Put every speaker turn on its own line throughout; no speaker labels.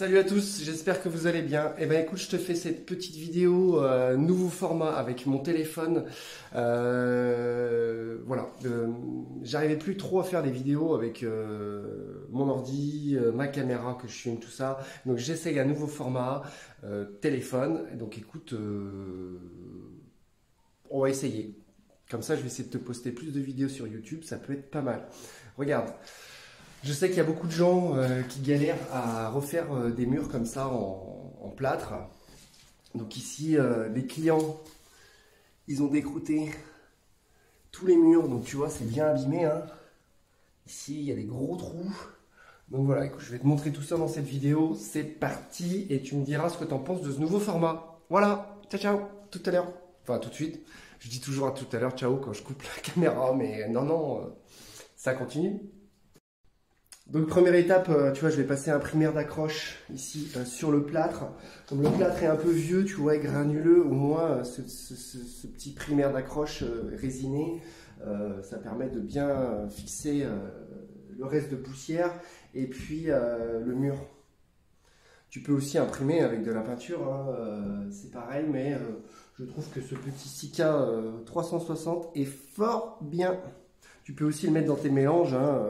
Salut à tous, j'espère que vous allez bien. Eh ben écoute, je te fais cette petite vidéo nouveau format avec mon téléphone. Voilà, j'arrivais plus trop à faire des vidéos avec mon ordi, ma caméra que je filme tout ça. Donc j'essaye un nouveau format téléphone. Donc écoute, on va essayer. Comme ça, je vais essayer de te poster plus de vidéos sur YouTube. Ça peut être pas mal. Regarde. Je sais qu'il y a beaucoup de gens qui galèrent à refaire des murs comme ça en plâtre. Donc ici, les clients, ils ont décrouté tous les murs. Donc tu vois, c'est bien abîmé, hein. Ici, il y a des gros trous. Donc voilà, écoute, je vais te montrer tout ça dans cette vidéo. C'est parti et tu me diras ce que tu en penses de ce nouveau format. Voilà, ciao, ciao, tout à l'heure. Enfin, tout de suite. Je dis toujours à tout à l'heure, ciao, quand je coupe la caméra. Mais non, ça continue. Donc première étape, tu vois, je vais passer un primaire d'accroche ici sur le plâtre. Comme le plâtre est un peu vieux, tu vois, granuleux, au moins ce petit primaire d'accroche résiné, ça permet de bien fixer le reste de poussière et puis le mur. Tu peux aussi imprimer avec de la peinture, hein, c'est pareil, mais je trouve que ce petit Sika 360 est fort bien. Tu peux aussi le mettre dans tes mélanges, hein,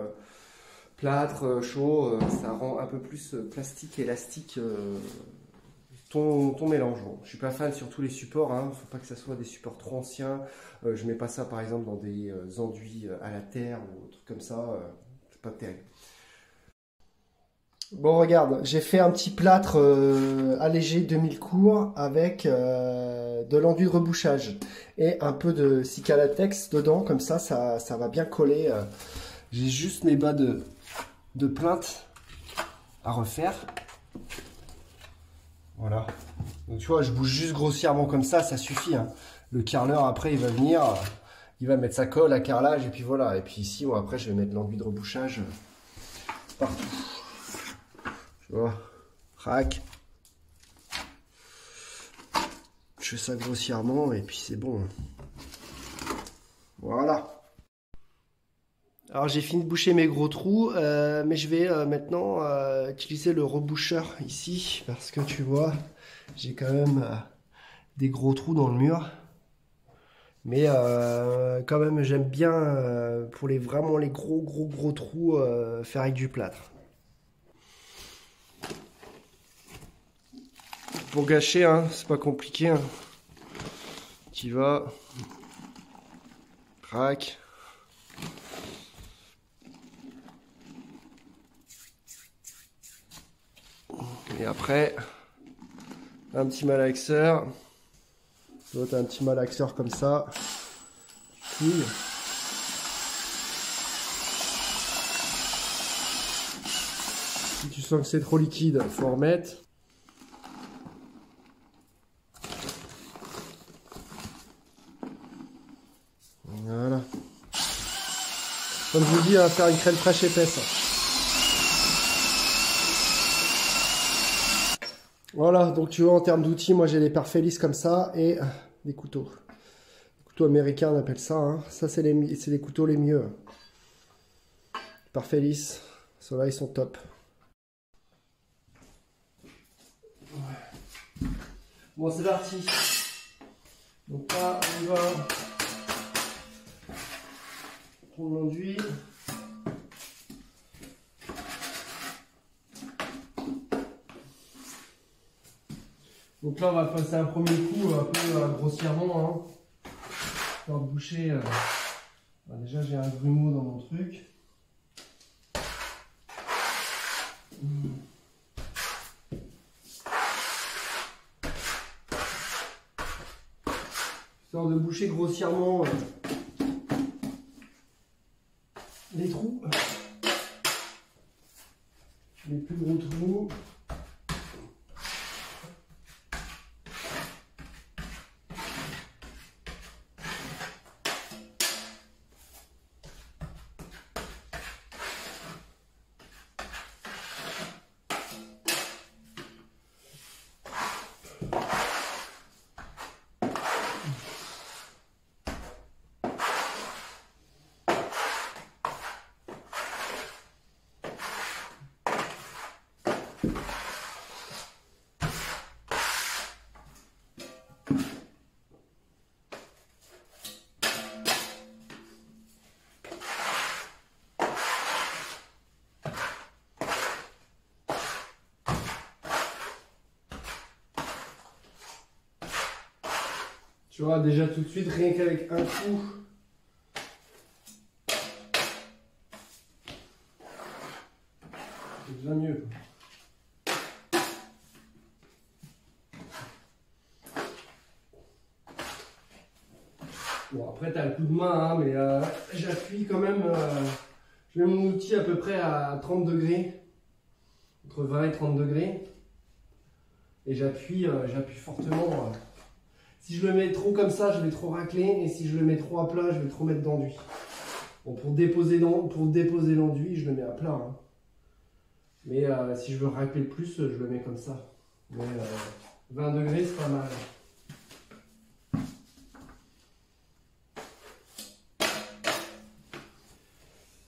plâtre, chaud, ça rend un peu plus plastique, élastique ton mélange. Bon, je suis pas fan sur tous les supports, hein. Faut pas que ça soit des supports trop anciens. Je mets pas ça par exemple dans des enduits à la terre ou trucs comme ça. C'est pas terrible. Bon, regarde, j'ai fait un petit plâtre allégé 2000 cours avec de l'enduit de rebouchage et un peu de Sika latex dedans, comme ça va bien coller. J'ai juste mes bas de plainte à refaire. Voilà. Donc tu vois, je bouge juste grossièrement comme ça suffit, hein. Le carreleur après il va venir, il va mettre sa colle à carrelage et puis voilà. Et puis ici, bon, après je vais mettre l'enduit de rebouchage partout. Tu vois, rack. Je fais ça grossièrement et puis c'est bon. Voilà. Alors j'ai fini de boucher mes gros trous, mais je vais maintenant utiliser le reboucheur ici, parce que tu vois, j'ai quand même des gros trous dans le mur. Mais quand même j'aime bien, pour vraiment les gros trous, faire avec du plâtre. Pour gâcher, hein, c'est pas compliqué, hein. Tu vas, crac. Et après, un petit malaxeur. Tu vois, tu as un petit malaxeur comme ça. Tu couilles. Si tu sens que c'est trop liquide, il faut en remettre. Voilà. Comme je vous dis, faire une crème fraîche épaisse. Voilà, donc tu vois, en termes d'outils, moi j'ai des parfaits comme ça et des couteaux. Les couteaux américains, on appelle ça, hein. Ça, c'est les couteaux les mieux. Parfaits lisses, ceux-là, ils sont top. Ouais. Bon, c'est parti. Donc là, on va prendre l'enduit. Donc là, on va passer un premier coup un peu grossièrement, hein, pour boucher. Déjà, j'ai un grumeau dans mon truc. Histoire de boucher grossièrement les trous, les plus gros trous. Tu vois, déjà tout de suite, rien qu'avec un coup, c'est déjà mieux. Bon, après, tu as le coup de main, hein, mais j'appuie quand même. Je mets mon outil à peu près à 30 degrés, entre 20 et 30 degrés. Et j'appuie fortement. Si je le mets trop comme ça, je vais trop racler. Et si je le mets trop à plat, je vais trop mettre d'enduit. Bon, pour déposer l'enduit, je le mets à plat. Hein. Mais si je veux racler plus, je le mets comme ça. Mais 20 degrés, c'est pas mal.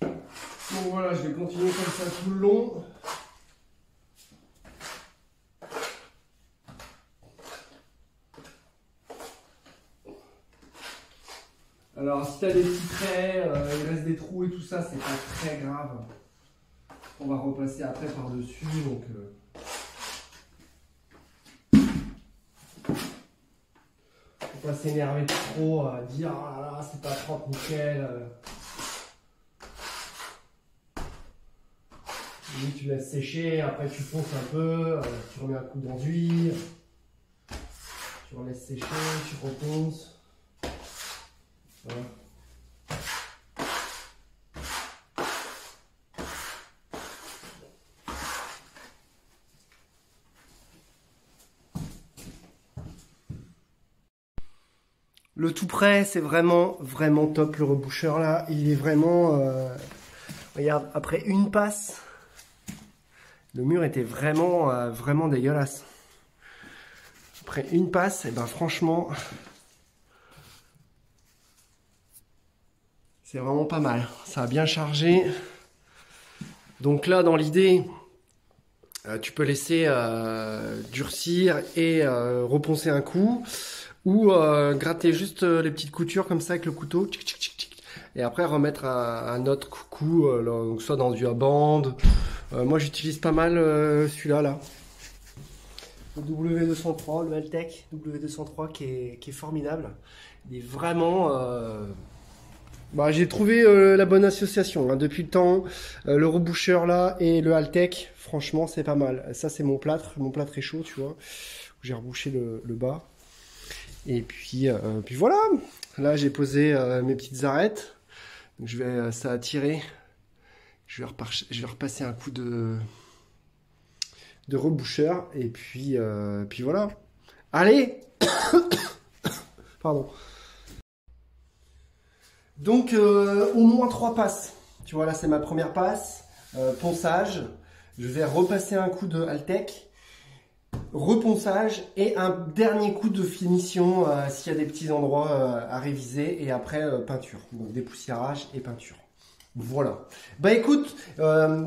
Donc voilà, je vais continuer comme ça tout le long. Alors si tu as des petits traits, il reste des trous et tout ça, c'est pas très grave. On va repasser après par-dessus. Donc faut pas s'énerver trop, dire ah là là, c'est pas propre, nickel. Tu laisses sécher, après tu ponces un peu, tu remets un coup d'enduit, tu laisses sécher, tu reponces. Voilà. Le tout prêt, c'est vraiment top le reboucheur là. Il est vraiment, regarde, après une passe, le mur était vraiment dégueulasse. Après une passe, et ben franchement, c'est vraiment pas mal. Ça a bien chargé. Donc là, dans l'idée, tu peux laisser durcir et reponcer un coup. Ou gratter juste les petites coutures comme ça avec le couteau. Tchic, tchic, tchic, tchic, et après remettre un autre coup, donc soit dans du à bande. Moi j'utilise pas mal celui-là. Là. Le W203, le Haltech W203 qui est formidable. Il est vraiment... Bah, j'ai trouvé la bonne association hein, depuis le temps. Le reboucheur là et le Haltech, franchement c'est pas mal. Ça c'est mon plâtre est chaud tu vois. J'ai rebouché le bas. Et puis voilà. Là j'ai posé mes petites arêtes. Donc, ça a tiré. Je vais repasser un coup de reboucheur. Et puis voilà. Allez. Pardon. Donc au moins 3 passes. Tu vois là c'est ma première passe. Ponçage. Je vais repasser un coup de Haltech. Reponçage et un dernier coup de finition s'il y a des petits endroits à réviser et après peinture. Donc dépoussiérage et peinture. Voilà. Bah écoute,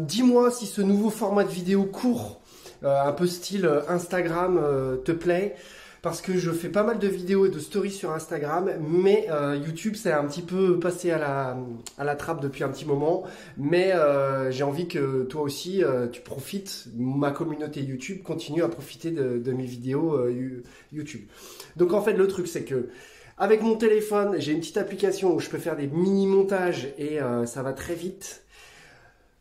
dis-moi si ce nouveau format de vidéo court, un peu style Instagram, te plaît. Parce que je fais pas mal de vidéos et de stories sur Instagram, mais YouTube c'est un petit peu passé à la trappe depuis un petit moment. Mais j'ai envie que toi aussi tu profites, ma communauté YouTube continue à profiter de mes vidéos YouTube. Donc en fait le truc c'est que avec mon téléphone j'ai une petite application où je peux faire des mini montages et ça va très vite.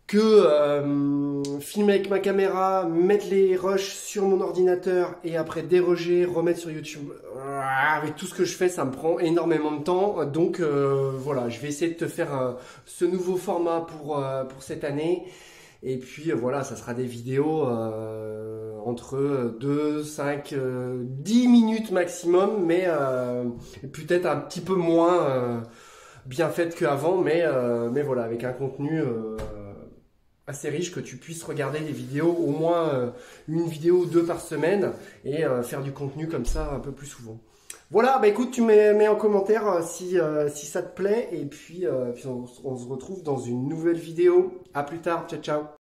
Que filmer avec ma caméra, mettre les rushs sur mon ordinateur et après déroger, remettre sur YouTube. Avec tout ce que je fais, ça me prend énormément de temps. Donc voilà, je vais essayer de te faire ce nouveau format pour cette année. Et puis voilà, ça sera des vidéos entre 2, 5, 10 minutes maximum, mais peut-être un petit peu moins bien faites qu'avant, mais voilà, avec un contenu... assez riche, que tu puisses regarder les vidéos, au moins une vidéo ou 2 par semaine et faire du contenu comme ça un peu plus souvent. Voilà, bah écoute, tu mets en commentaire si ça te plaît et puis on se retrouve dans une nouvelle vidéo. À plus tard, ciao ciao.